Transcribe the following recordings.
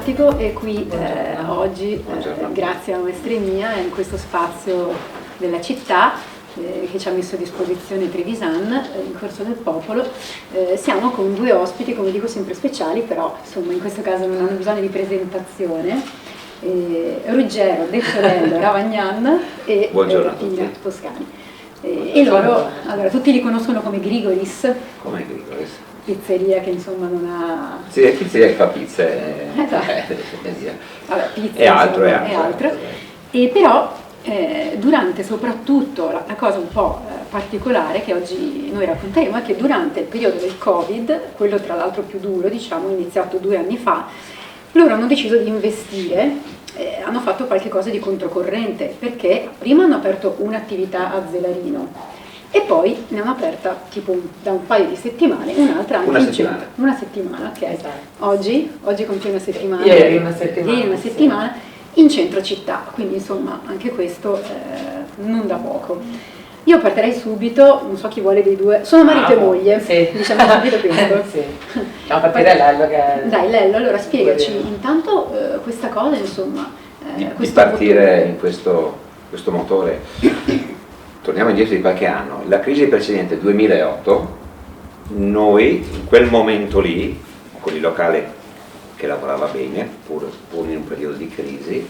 fantastico e qui oggi, grazie alla maestria mia, in questo spazio della città che ci ha messo a disposizione Trevisan, in Corso del Popolo, siamo con due ospiti, come dico, sempre speciali, però insomma in questo caso non hanno bisogno di presentazione. Ruggero Decciolello Ravagnan e Pina Toscani. E loro, allora, tutti li conoscono come Grigoris. Come Grigoris? Pizzeria che insomma non ha... Sì, è pizzeria che fa pizze. Vabbè, pizza e altro, insomma, e altro. E però durante soprattutto la cosa un po' particolare che oggi noi racconteremo è che durante il periodo del Covid, quello tra l'altro più duro, diciamo, iniziato 2 anni fa, loro hanno deciso di investire, hanno fatto qualche cosa di controcorrente, perché prima hanno aperto un'attività a Zelarino e poi ne hanno aperta tipo da un paio di settimane un'altra anche in centro. Una settimana, ok. Esatto. Oggi compie una settimana. Ieri una settimana. In centro città, quindi insomma anche questo non da poco. Io partirei subito, non so chi vuole dei due, sono marito e moglie, sì. Diciamo subito questo. Sì. Facciamo partire Lello che... Dai Lello, allora spiegaci intanto questa cosa, insomma. Di partire in questo motore. Torniamo indietro di qualche anno. La crisi precedente, 2008, noi in quel momento lì, con il locale che lavorava bene, pur in un periodo di crisi,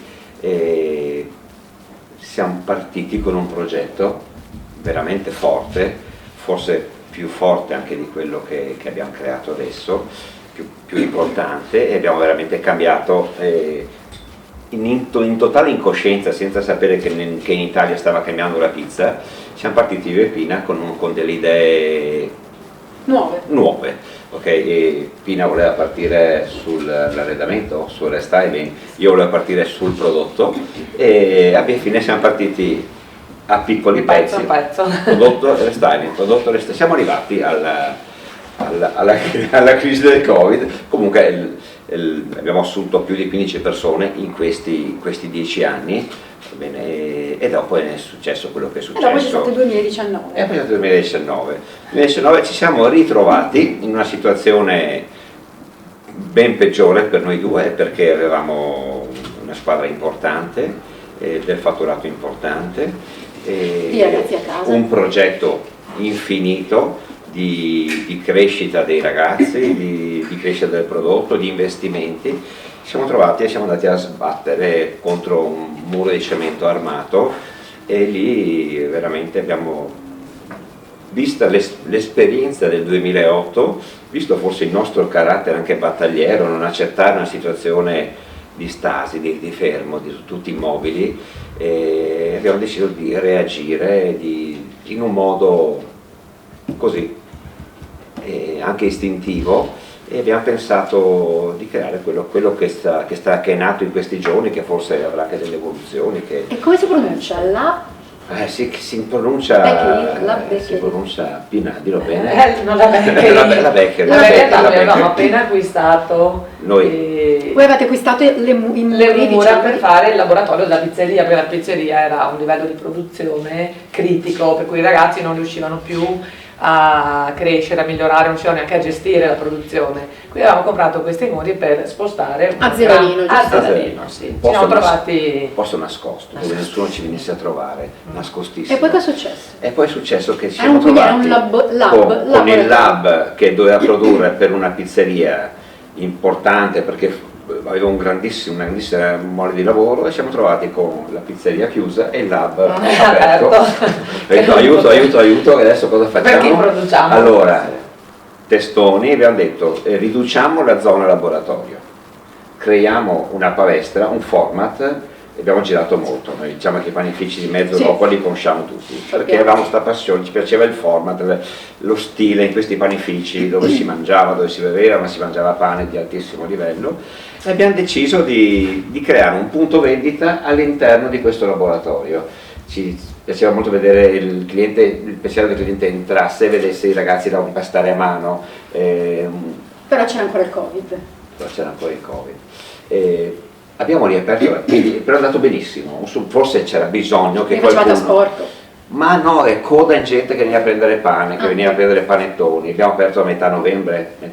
siamo partiti con un progetto veramente forte, forse più forte anche di quello che abbiamo creato adesso, più importante, e abbiamo veramente cambiato in totale incoscienza, senza sapere che in Italia stava cambiando la pizza. Siamo partiti io e Pina con delle idee nuove. Okay? E Pina voleva partire sull'arredamento, sul restyling, io volevo partire sul prodotto, e alla fine siamo partiti a piccoli pezzi, prodotto restyling. Siamo arrivati alla crisi del Covid. Comunque abbiamo assunto più di 15 persone in questi 10 anni, bene, e dopo è successo quello che è successo. E dopo c'è stato il 2019. E poi è stato il 2019. Nel 2019 ci siamo ritrovati in una situazione ben peggiore per noi due, perché avevamo una squadra importante, del fatturato importante, un progetto infinito di crescita dei ragazzi, di crescita del prodotto, di investimenti. Ci siamo trovati e siamo andati a sbattere contro un muro di cemento armato, e lì veramente abbiamo, vista l'esperienza del 2008, visto forse il nostro carattere anche battagliero, non accettare una situazione di stasi, di fermo, di tutti immobili, abbiamo deciso di reagire in un modo così, anche istintivo, e abbiamo pensato di creare quello che è nato in questi giorni, che forse avrà anche delle evoluzioni. E come si pronuncia? Si pronuncia Bakery. Pina, dillo bene. Non la Bakery. La Bakery. Avevamo appena acquistato. Voi avete acquistato le mura, diciamo, per fare il laboratorio della pizzeria, perché la pizzeria era a un livello di produzione critico, per cui i ragazzi non riuscivano più a crescere, a migliorare, non riuscivano neanche a gestire la produzione. Quindi avevamo comprato questi muri per spostare a Zelarino, sì. Ci siamo trovati un posto nascosto, dove nessuno ci venisse a trovare, nascostissimo. E poi cosa è successo? E poi è successo che ci siamo trovati era un lab, con il lab che doveva produrre per una pizzeria importante, perché aveva una grandissima mole di lavoro, e siamo trovati con la pizzeria chiusa e il lab aperto. Aiuto, e adesso cosa facciamo? Perché produciamo? Allora, testoni, abbiamo detto riduciamo la zona laboratorio, creiamo una palestra, un format, e abbiamo girato molto. Noi diciamo che i panifici di mezzo dopo li conosciamo tutti, perché avevamo questa passione, ci piaceva il format, lo stile in questi panifici, dove si mangiava, dove si beveva, ma si mangiava pane di altissimo livello, e abbiamo deciso di creare un punto vendita all'interno di questo laboratorio. Ci piaceva molto vedere il pensiero del cliente entrasse e vedesse i ragazzi da impastare a mano. Però c'era ancora il Covid. Abbiamo riaperto, però è andato benissimo, forse c'era bisogno che qualcuno... facevate asporto? Ma no, è coda in gente che veniva a prendere pane, che veniva a prendere panettoni. Abbiamo aperto a metà novembre, Sì,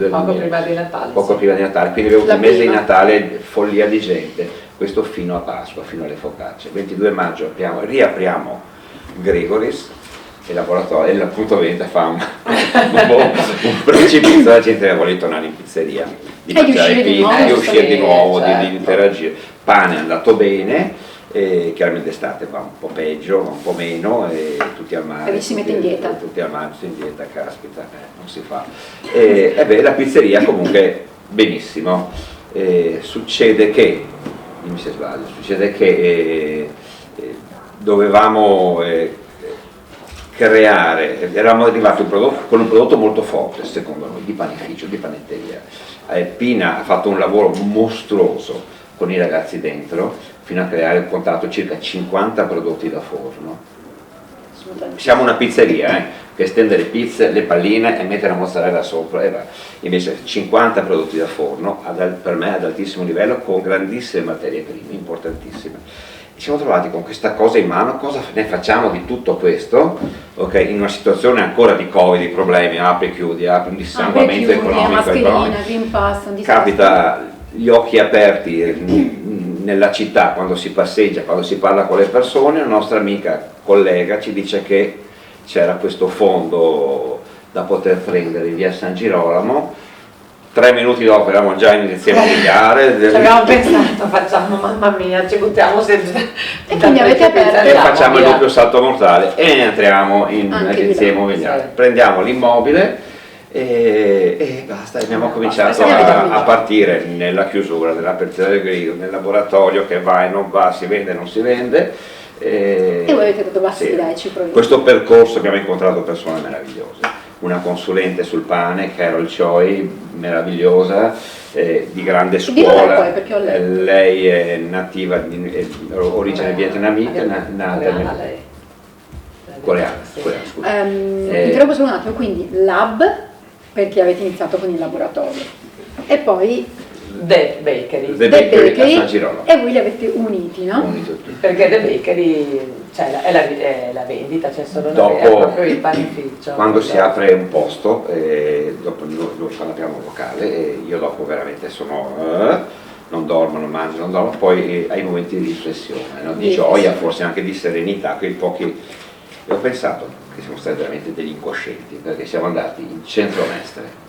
poco prima di Natale. Poco sì. prima di Natale, quindi avevo La il mese di prima. Natale, follia di gente, questo fino a Pasqua, fino alle focacce. 22 maggio riapriamo Gregoris e il laboratorio, e appunto vendita fa un precipizio, la gente vuole tornare in pizzeria, di mangiare di pizza, nuovo, di uscire di nuovo, certo. di interagire. Pane è andato bene. E chiaramente d'estate va un po' peggio, va un po' meno, e tutti al mare. E si mette in dieta. Tutti al mare, in dieta, caspita, non si fa. E la pizzeria comunque benissimo. Succede che, dimmi se sbaglio, dovevamo creare, eravamo arrivati con un prodotto molto forte secondo noi, di panificio, di panetteria. Pina ha fatto un lavoro mostruoso con i ragazzi dentro, fino a creare un contatto circa 50 prodotti da forno. Siamo una pizzeria, che stende le pizze, le palline e mette la mozzarella sopra, e va. Invece 50 prodotti da forno, per me ad altissimo livello, con grandissime materie prime, importantissime. Ci siamo trovati con questa cosa in mano, cosa ne facciamo di tutto questo? Okay, in una situazione ancora di Covid, di problemi, apri, chiudi, un dissanguamento economico. Mascherina, Green Pass, un disastro. Capita gli occhi aperti nella città quando si passeggia, quando si parla con le persone. La nostra amica collega ci dice che c'era questo fondo da poter prendere in via San Girolamo. 3 minuti dopo eravamo già in iniziamo a pigliare. Ci avevamo pensato, facciamo, mamma mia, ci buttiamo senza. E quindi avete aperto. Facciamo il doppio salto mortale e entriamo in agenzia Sì. immobiliare. Prendiamo l'immobile e basta, abbiamo cominciato a partire nella chiusura, nell'apertura del grido, nel laboratorio che va e non va, si vende e non si vende. E voi avete detto basta, sì. dai, ci proviamo. Questo percorso abbiamo incontrato persone meravigliose, una consulente sul pane, Carol Choi, meravigliosa, di grande scuola. Poi, perché ho letto. Lei è nativa di origine vietnamita, nata coreana, scusa. Interrompo solo un attimo, quindi lab, perché avete iniziato con il laboratorio, e poi The Bakery. The Bakery a San Girolamo. e voi li avete uniti, no? Unito tutti. Perché The Bakery, cioè, è la vendita, c'è solo Dopo, è proprio il panificio. quando si apre un posto, dopo noi abbiamo un locale, e io dopo veramente sono non dormo, non mangio, non dormo, poi hai momenti di riflessione, no? Di gioia, forse anche di serenità, quei pochi. E ho pensato che siamo stati veramente degli incoscienti, perché siamo andati in centro Mestre,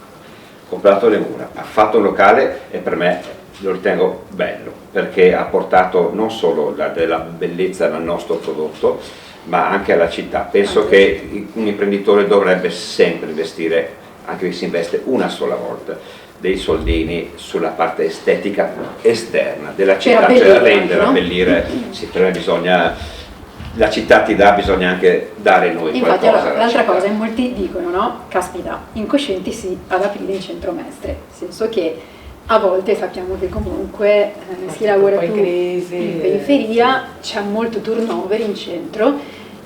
comprato le mura, ha fatto un locale, e per me lo ritengo bello, perché ha portato non solo della bellezza al nostro prodotto, ma anche alla città. Penso che un imprenditore dovrebbe sempre investire, anche se si investe una sola volta, dei soldini sulla parte estetica esterna della città, cioè rendere, abbellire. Sì, per me bisogna, la città ti dà, bisogna anche dare noi Infatti, qualcosa. l'altra cosa, in molti dicono, no? Caspita, incoscienti sì, ad aprire in centro Mestre, nel senso che a volte sappiamo che comunque si lavora più in periferia, c'è molto turnover in centro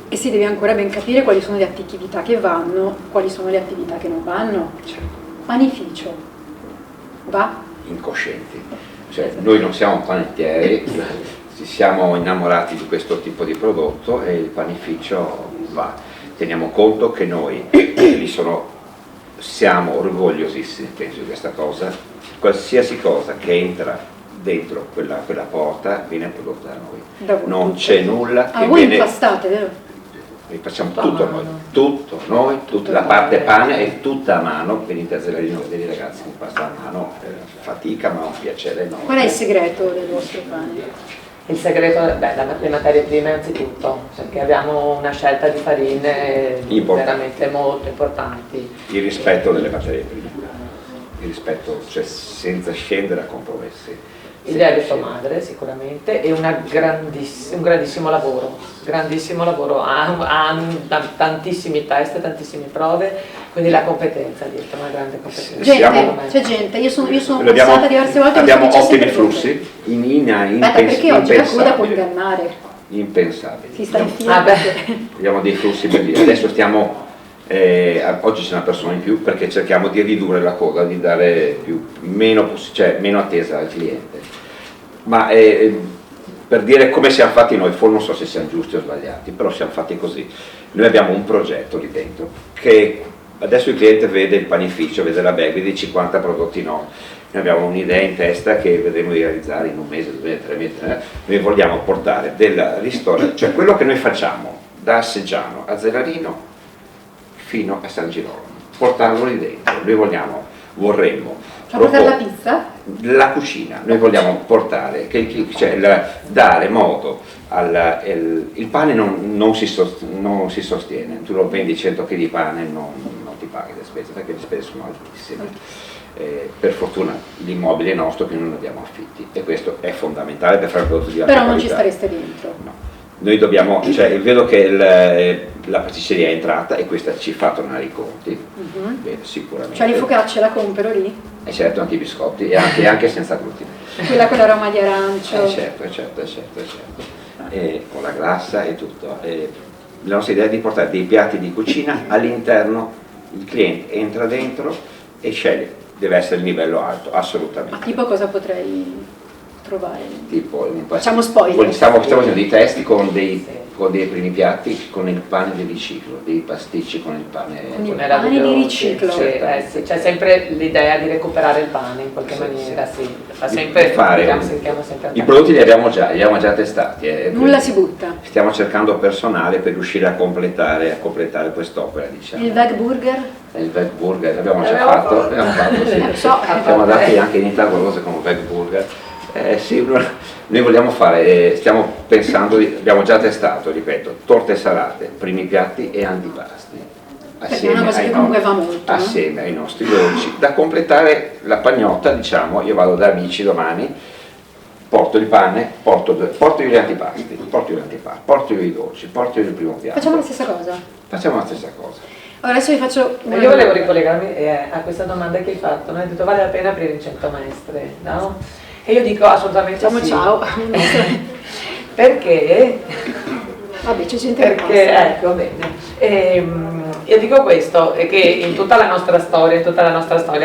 e si deve ancora ben capire quali sono le attività che vanno, quali sono le attività che non vanno. Panificio, va? Incoscienti, cioè noi non siamo panettieri, ci siamo innamorati di questo tipo di prodotto e il panificio va. Teniamo conto che noi siamo orgogliosissimi, penso, di questa cosa. Qualsiasi cosa che entra dentro quella porta viene prodotta da noi. Non c'è nulla che voi viene. Impastate, vero? Facciamo tutto noi, la parte pane è tutta a mano. Venite a zerare di noi, dei ragazzi che impastano a mano, fatica ma un piacere enorme. Qual è il segreto del vostro pane? Il segreto, le materie prime anzitutto, perché abbiamo una scelta di farine veramente molto importanti. Il rispetto delle materie prime, il rispetto, cioè senza scendere a compromessi. Il lievito madre sicuramente, e un grandissimo lavoro, ha tantissimi test, tantissime prove, quindi la competenza dietro, una grande competenza. C'è gente, io sono passata diverse volte. Abbiamo ottimi flussi, perché oggi la coda può ingannare. Impensabili. Si sta infilando. Abbiamo dei flussi bellissimi, adesso stiamo, oggi c'è una persona in più perché cerchiamo di ridurre la coda, di dare meno attesa al cliente. Ma per dire come siamo fatti noi, forse non so se siamo giusti o sbagliati, però siamo fatti così. Noi abbiamo un progetto lì dentro, che adesso il cliente vede il panificio, vede la bag, vede i 50 prodotti no. Noi abbiamo un'idea in testa che vedremo di realizzare in un mese, 2 mesi, 3 mesi. Noi vogliamo portare della ristorazione, cioè quello che noi facciamo da Asseggiano a Zelarino fino a San Girolamo, portarlo lì dentro. Noi vorremmo portare la pizza? La cucina, noi vogliamo portare, dare modo il pane non si sostiene, tu lo vendi 100 kg di pane non ti paghi le spese perché le spese sono altissime. Per fortuna l'immobile è nostro, quindi non abbiamo affitti e questo è fondamentale per fare un prodotto di alta qualità. Però non qualità. ci stareste dentro? No. Noi dobbiamo, vedo che la pasticceria è entrata e questa ci fa tornare i conti, beh, sicuramente. Cioè le focacce la compro lì? E certo, anche i biscotti, e anche senza glutine. Quella con l'aroma di arancio? Certo. Con la glassa e tutto. La nostra idea è di portare dei piatti di cucina all'interno, il cliente entra dentro e sceglie, deve essere il livello alto, assolutamente. Ma tipo cosa potrei trovare? Tipo, Facciamo spoiler. Stiamo facendo dei test con dei primi piatti con il pane di riciclo, dei pasticci con il pane. Con il pane di riciclo. Sì, c'è sempre l'idea di recuperare il pane in qualche maniera, sì. Fa sempre I prodotti li abbiamo già testati. Nulla si butta. Stiamo cercando personale per riuscire a completare quest'opera, diciamo. Il veg burger? Il veg burger l'abbiamo già fatto, sì. Siamo andati anche in Italia qualcosa come veg burger. Sì, noi vogliamo fare, stiamo pensando, abbiamo già testato, ripeto, torte salate, primi piatti e antipasti. È una cosa che comunque va molto. Assieme ai nostri dolci. Da completare la pagnotta, diciamo, io vado da Amici domani, porto il pane, porto io gli antipasti, porto io i dolci, porto io il primo piatto. Facciamo la stessa cosa? Facciamo la stessa cosa. Ora adesso vi faccio una... Io volevo ricollegarmi a questa domanda che hai fatto, no? Hai detto vale la pena aprire in 100 maestre, no? E io dico assolutamente diciamo sì. Ciao. Perché? Vabbè, c'è gente che passa. Ecco, bene. Io dico questo, che in tutta la nostra storia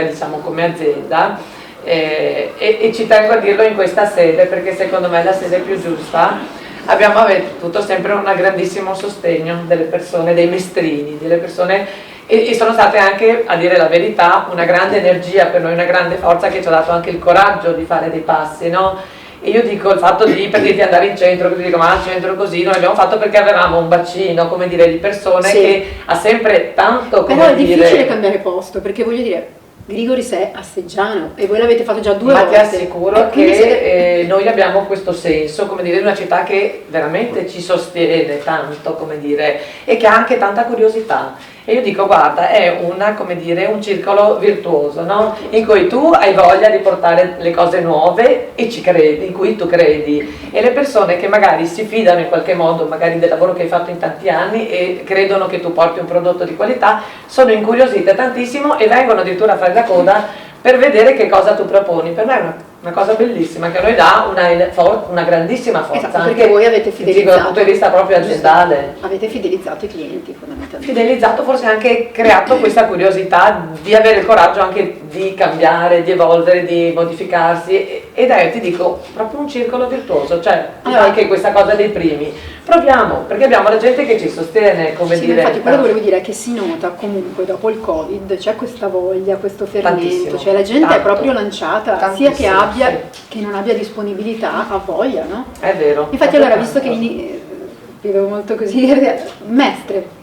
diciamo come azienda, e ci tengo a dirlo in questa sede perché secondo me è la sede più giusta, abbiamo avuto sempre un grandissimo sostegno delle persone, dei mestrini, delle persone, e sono state anche, a dire la verità, una grande energia per noi, una grande forza che ci ha dato anche il coraggio di fare dei passi, no? E io dico il fatto per dirti andare in centro, che ti dico ma al centro così, non l'abbiamo fatto perché avevamo un bacino, come dire, di persone che ha sempre tanto come però dire... Però è difficile cambiare posto, perché voglio dire, Grigori è Asseggiano e voi l'avete fatto già 2 volte. Ma ti assicuro che noi abbiamo questo senso, come dire, di una città che veramente ci sostiene tanto, come dire, e che ha anche tanta curiosità. E io dico, guarda, è come dire, un circolo virtuoso, no? In cui tu hai voglia di portare le cose nuove e ci credi, in cui tu credi. E le persone che magari si fidano in qualche modo, magari del lavoro che hai fatto in tanti anni e credono che tu porti un prodotto di qualità, sono incuriosite tantissimo e vengono addirittura a fare la coda per vedere che cosa tu proponi. Per me è una cosa bellissima che a noi dà una grandissima forza. Esatto, perché voi avete fidelizzato. Dal punto di vista proprio aziendale. Avete fidelizzato i clienti fondamentalmente. Fidelizzato, forse anche creato questa curiosità di avere il coraggio anche di cambiare, di evolvere, di modificarsi ed è, ti dico, proprio un circolo virtuoso, cioè anche questa cosa dei primi. Proviamo, perché abbiamo la gente che ci sostiene, come dire. Infatti quello che volevo dire è che si nota comunque dopo il Covid c'è questa voglia, questo fermento, cioè la gente è proprio lanciata, sia che abbia che non abbia disponibilità, ha voglia, no? È vero. Infatti allora, visto che vivevo molto così, Mestre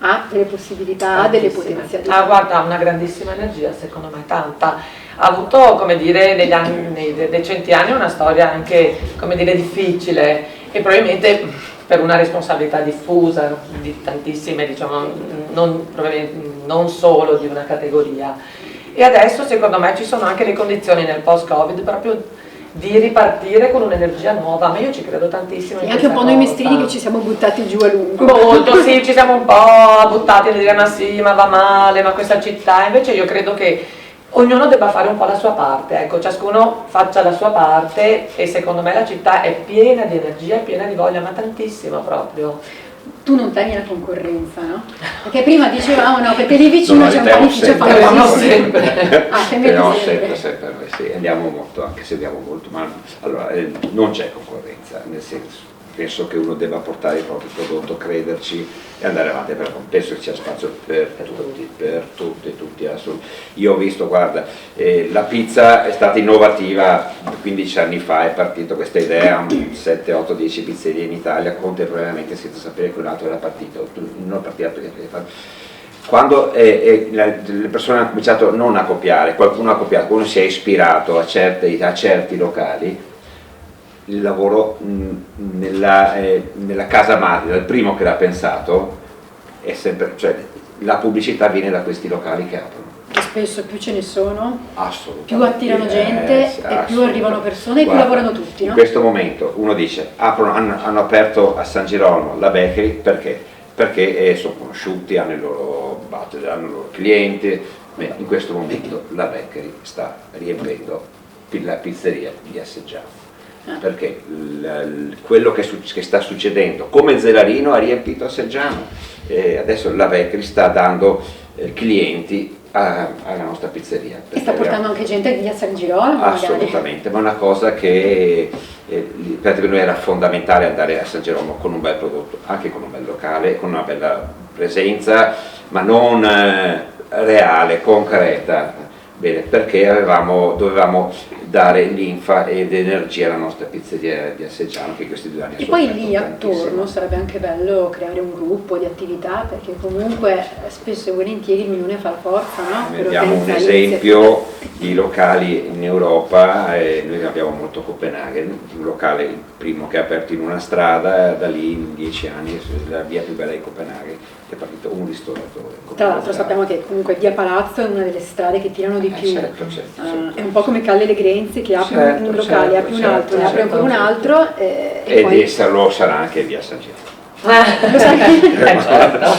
ha delle possibilità, ha delle potenzialità. Guarda, ha una grandissima energia, secondo me, tanta. Ha avuto, come dire, nei recenti anni una storia anche, come dire, difficile e probabilmente per una responsabilità diffusa di tantissime, diciamo, non solo di una categoria. E adesso secondo me ci sono anche le condizioni nel post-Covid proprio di ripartire con un'energia nuova, ma io ci credo tantissimo. E anche un po' noi mestrini che ci siamo buttati giù a lungo. Molto, sì, ci siamo un po' buttati nel dire ma sì, ma va male, ma questa città, invece io credo che ognuno debba fare un po' la sua parte, ecco, ciascuno faccia la sua parte e secondo me la città è piena di energia, è piena di voglia, ma tantissimo proprio. tu non temi la concorrenza, no? Perché prima dicevamo no, perché lì vicino c'è un panificio famosissimo. Però sempre, sì, andiamo molto, anche se andiamo molto, ma allora non c'è concorrenza, nel senso, penso che uno debba portare il proprio prodotto, crederci e andare avanti, perché penso che c'è spazio per tutti, assolutamente. Io ho visto, guarda, la pizza è stata innovativa 15 anni fa, è partita questa idea, 7, 8, 10 pizzerie in Italia contemporaneamente senza sapere che un altro era partito, non partiva perché quando le persone hanno cominciato non a copiare, qualcuno ha copiato, qualcuno si è ispirato a certi locali, il lavoro nella casa madre, dal primo che l'ha pensato, è sempre, cioè la pubblicità viene da questi locali che aprono. Che spesso più ce ne sono, più attirano assolutamente, gente e più arrivano persone e più lavorano tutti, no? In questo momento uno dice, hanno aperto a San Girolamo la bakery perché sono conosciuti, hanno il loro budget, hanno i loro clienti. Beh, in questo momento la bakery sta riempendo la pizzeria di Asseggiano. Perché quello che sta succedendo, come Zelarino ha riempito Asseggiano, adesso la bakery sta dando clienti alla nostra pizzeria. E sta portando anche gente via San Girolamo. Assolutamente, ma è una cosa che per noi era fondamentale andare a San Girolamo con un bel prodotto, anche con un bel locale, con una bella presenza, ma non reale, concreta. Bene, perché dovevamo dare linfa ed energia alla nostra pizzeria di Asseggiano, che questi 2 anni e poi lì attorno sarebbe anche bello creare un gruppo di attività, perché comunque spesso e volentieri il minore fa la forza, no? Abbiamo un esempio di locali in Europa, noi abbiamo molto Copenaghen, un locale, il primo che è aperto in una strada, da lì in 10 anni la via più bella di Copenaghen, è partito un ristoratore. Tra l'altro sappiamo che comunque via Palazzo è una delle strade che tirano di più, certo. È un po' come Calle Le Grenze che apre un locale, apre un altro, ne apre ancora un altro e poi lo sarà anche via San Giro.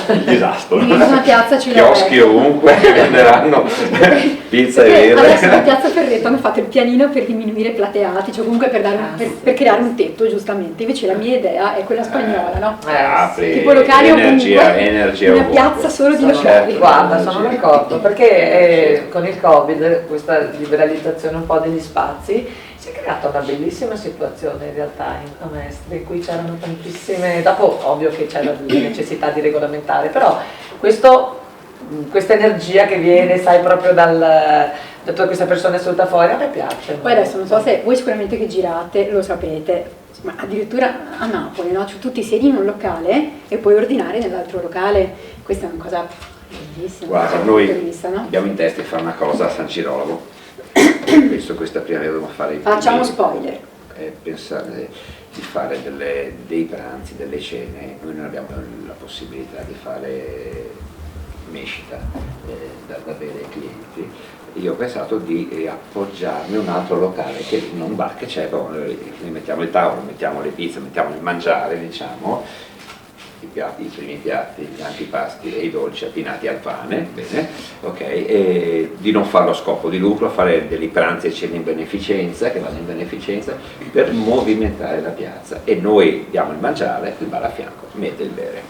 Il disastro. Una piazza chioschi ovunque venderanno pizza e birra. Adesso a Piazza Ferretto hanno fatto il pianino per diminuire i plateati, cioè comunque per creare un tetto, giustamente. Invece la mia idea è quella spagnola, no? Tipo locali energia una piazza solo di locali. Guarda, sono d'accordo, perché con il Covid, questa liberalizzazione un po' degli spazi, si è creata una bellissima situazione in realtà a Mestre, in cui c'erano tantissime, dopo ovvio che c'era la necessità di regolamentare, però questa energia che viene, sai, proprio da tutte queste persone assolute fuori, a me piace. Poi adesso non so se voi sicuramente che girate lo saprete, ma addirittura a Napoli, no? Cioè, tu ti siedi in un locale e puoi ordinare nell'altro locale, questa è una cosa bellissima. Guarda, noi abbiamo in testa di fare una cosa a San Girolamo. Penso questa primavera dobbiamo fare facciamo spoiler, pensare di fare dei pranzi, delle cene. Noi non abbiamo la possibilità di fare mescita da bere ai clienti. Io ho pensato di appoggiarmi a un altro locale che non va, che c'è, noi mettiamo il tavolo, mettiamo le pizze, mettiamo il mangiare, diciamo, i primi piatti, gli antipasti e i dolci abbinati al pane, bene, ok, e di non farlo a scopo di lucro, fare dei pranzi e cene in beneficenza, che vanno in beneficenza, per movimentare la piazza, e noi diamo il mangiare, il bar a fianco mette il bere.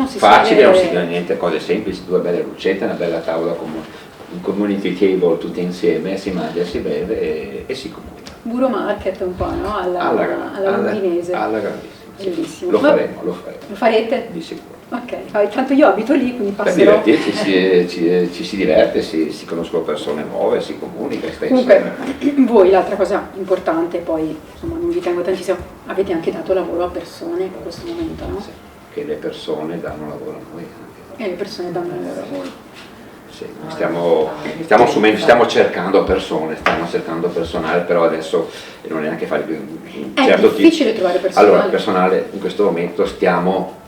Facile, non si dice niente, cose semplici, 2 belle lucette, una bella tavola un community table tutti insieme, si mangia, si beve e si comunica. Buro market un po', no? Alla londinese. Alla grandissima. Bellissimo. Lo faremo. Lo farete? Di sicuro. Ok, tanto io abito lì, quindi passerò. Per divertirci, ci si diverte, si conoscono persone nuove, si comunica. Comunque, voi l'altra cosa importante, poi insomma non vi tengo tantissimo, avete anche dato lavoro a persone in questo momento, no? Sì, che le persone danno lavoro a noi anche. E le persone danno lavoro a voi. Sì, stiamo cercando persone, stiamo cercando personale, però adesso non è neanche fare più un certo tipo. È difficile trovare personale. Allora, personale in questo momento stiamo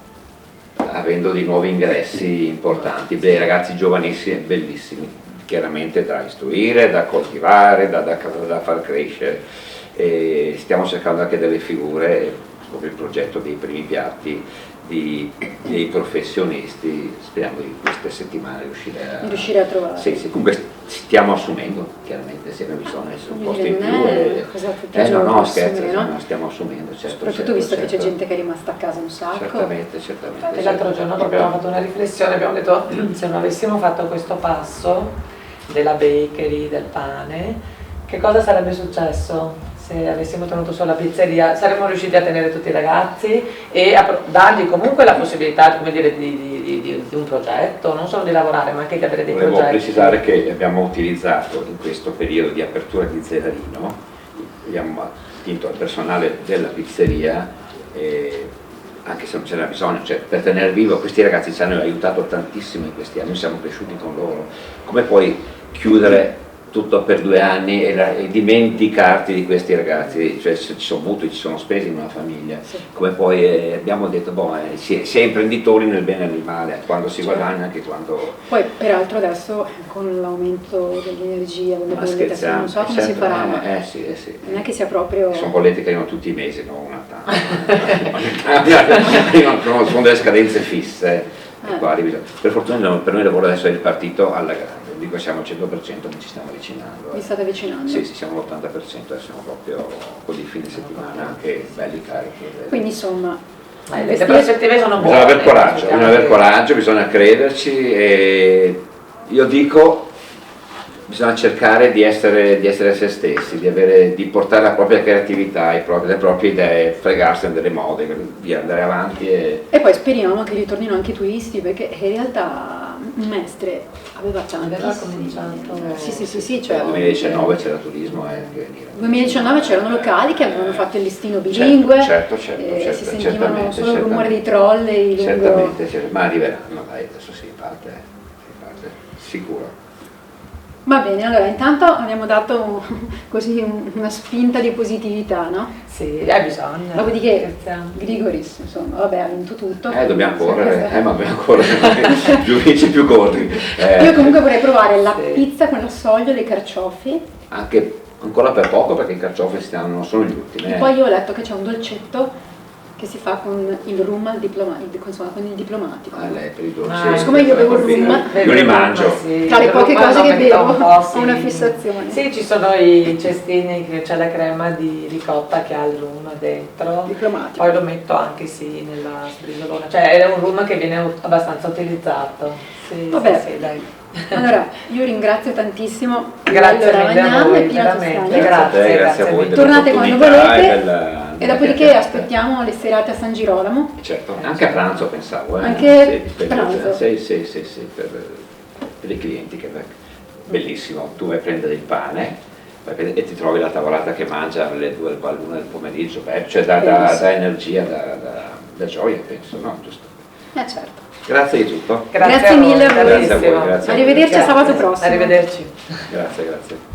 avendo dei nuovi ingressi importanti, dei ragazzi giovanissimi, bellissimi, chiaramente da istruire, da coltivare, da far crescere, e stiamo cercando anche delle figure, come il progetto dei primi piatti, dei professionisti, speriamo di queste settimane riuscire a trovare. Sì, comunque stiamo assumendo, chiaramente, se ne bisogna essere un posto in più. No, scherzo, no, stiamo assumendo. Soprattutto visto che c'è gente che è rimasta a casa un sacco. Certamente. E l'altro giorno proprio abbiamo fatto una riflessione, abbiamo detto se non avessimo fatto questo passo della bakery, del pane, che cosa sarebbe successo? Se avessimo tenuto solo la pizzeria, saremmo riusciti a tenere tutti i ragazzi e a dargli comunque la possibilità, come dire, di un progetto, non solo di lavorare, ma anche di avere dei progetti. Volevo precisare che abbiamo utilizzato in questo periodo di apertura di Zerarino, abbiamo attinto al personale della pizzeria, anche se non c'era bisogno, cioè per tenere vivo questi ragazzi ci hanno aiutato tantissimo in questi anni, noi siamo cresciuti con loro. Come puoi chiudere tutto per 2 anni e dimenticarti di questi ragazzi, cioè ci sono mutui, ci sono spesi in una famiglia, sì. Come poi abbiamo detto, si è imprenditori nel bene e nel male, quando si guadagna anche quando... Poi peraltro adesso con l'aumento dell'energia, delle bollette, non so come si farà, ma sì. non è che sia proprio... Sono bollette che arrivano tutti i mesi, non una tanto, sono delle scadenze fisse, per fortuna per noi il lavoro adesso è ripartito alla grande. Dico siamo al 100%, ma ci stiamo avvicinando. Vi state avvicinando? Sì, siamo all'80%, siamo proprio con i fine settimana anche belli carichi. Quindi insomma, le prospettive sono buone. Bisogna aver coraggio, bisogna crederci e io dico bisogna cercare di essere se stessi, di portare la propria creatività, le proprie idee, fregarsene delle mode, via, andare avanti e poi speriamo che ritornino anche i turisti, perché in realtà Mestre aveva cominciato. Sì, cioè nel 2019 c'era turismo e nel 2019 c'erano locali che avevano fatto il listino bilingue, certo, si sentivano solo il rumore dei trolley. Certamente, ma arriveranno, dai, adesso si parte sicuro. Va bene, allora intanto abbiamo dato così una spinta di positività, no? Sì, hai bisogno. Dopodiché Grigoris, insomma, vabbè, ha vinto tutto. Dobbiamo correre, ma dobbiamo correre, più vinci più corri. Io comunque vorrei provare la pizza con la soglia dei carciofi. Anche ancora per poco, perché i carciofi sono gli ultimi. E poi io ho letto che c'è un dolcetto che si fa con il rum con il diplomatico. Lei per i dolci. Siccome io bevo il rum, io li mangio. Tra le poche cose che bevo ho una fissazione. Sì, ci sono i cestini che c'è la crema di ricotta che ha il rum dentro. Diplomatico. Poi lo metto anche nella sbrisolona. Cioè è un rum che viene abbastanza utilizzato. Sì, vabbè. Sì, dai. Allora, io ringrazio tantissimo. Grazie mille a voi, veramente. Grazie a voi. Tornate quando volete. E dopodiché aspettiamo le serate a San Girolamo. Certo, anche a pranzo pensavo. Anche pranzo? Sì, per i clienti, che è bellissimo. Tu vai a prendere il pane e ti trovi la tavolata che mangia alle 2 all'1 del pomeriggio, cioè dà energia, da gioia, penso, no? Giusto? Certo. Grazie di tutto. Grazie mille a voi. Grazie a voi. Arrivederci a sabato prossimo. Arrivederci. Grazie.